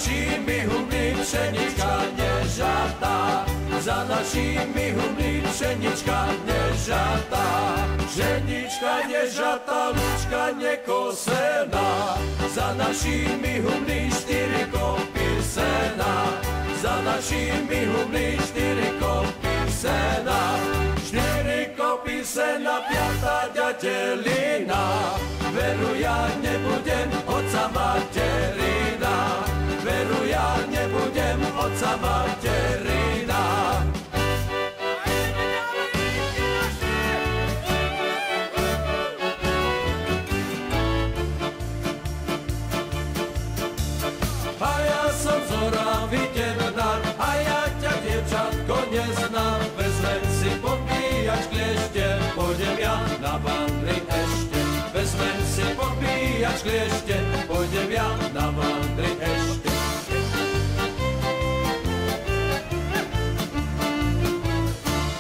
našimi humny pšenička nežatá, za našimi humny pšenička nežatá. Pšenička nežatá, lučka nekosená, za našimi humny 4 kopy sena, za našimi humny 4 kopy sena. 4 kopy sena, 5. ďatelina, veru ja nebudem otca materina, veru ja nebudem otca materina. A ja som zoravý ternár, a ja ťa, dievčatko, neznám. Vezmem si popíjač kliešte, pôjdem ja na vandry ešte. Vezmem si popíjač kliešte, pôjdem ja na vandry ešte.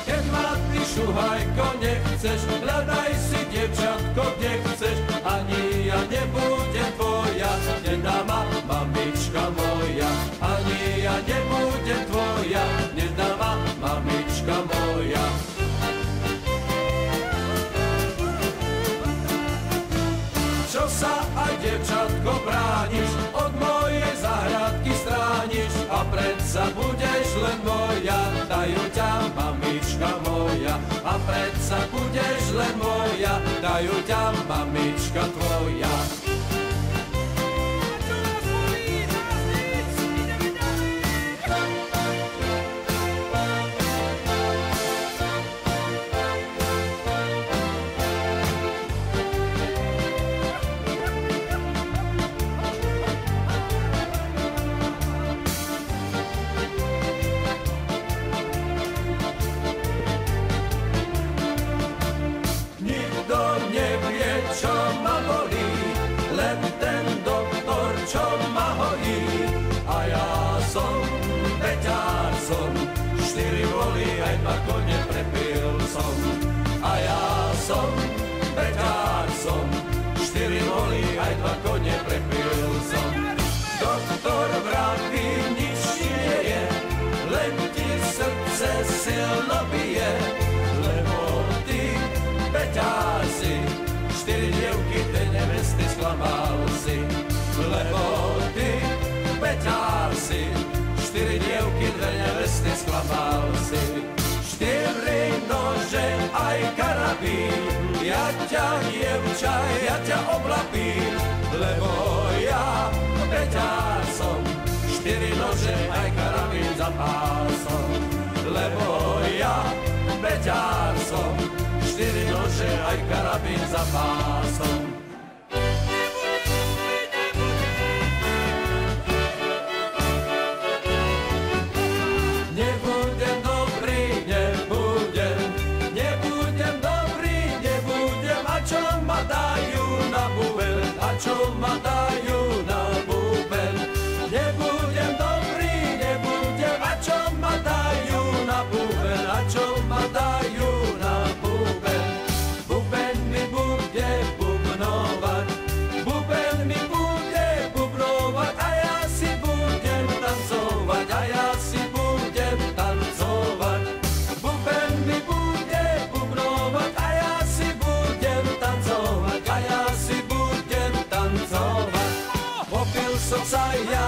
Keď ma ty, šuhajko, nechceš, hľadaj si, dievčatko, kde chceš. Ani ja nebudem tvoja, nedá ma mamička moja. Ani ja nebudem tvoja, nedá ma mamička moja. Čo sa aj, dievčatko, brániš, od mojej záhradky strániš, a predsa budeš len moja, dajú ťa mamička moja. A predsa budeš len moja, dajú ťa mamička tvoja. Nevie, čo ma bolí, len ten doktor, čo ma hojí. A ja som beťár som, 4 voly aj 2 kone prepil som. A ja som beťár som, 4 voly aj 2 kone prepil som. Doktor vraví, nič nie je, len ti srdce silno bije, lebo ty beťár si, 4 dievky tej nevesty sklamal si. Lebo ty beťár si, 4 dievky tej nevesty sklamal si. 4 nože aj karabín, ja ťa, dievča, ja ťa oblapím. Lebo ja beťár som, 4 nože aj karabín za pásom. Lebo ja beťár som, 4 nože aj karabín za pásom. Nebudem dobrý, nebudem, nebudem dobrý, nebudem. A čo ma dajú na buben, a čo ma dajú na buben. Nebudem dobrý, nebudem, a čo ma dajú na buben, a čo ma dajú na buben. Buben mi bude bubnovať, buben mi bude bubnovať, a ja si budem tancovať, a ja si budem tancovať. Buben mi bude bubnovať, a ja si budem tancovať, a ja si budem tancovať. Popil som sa ja,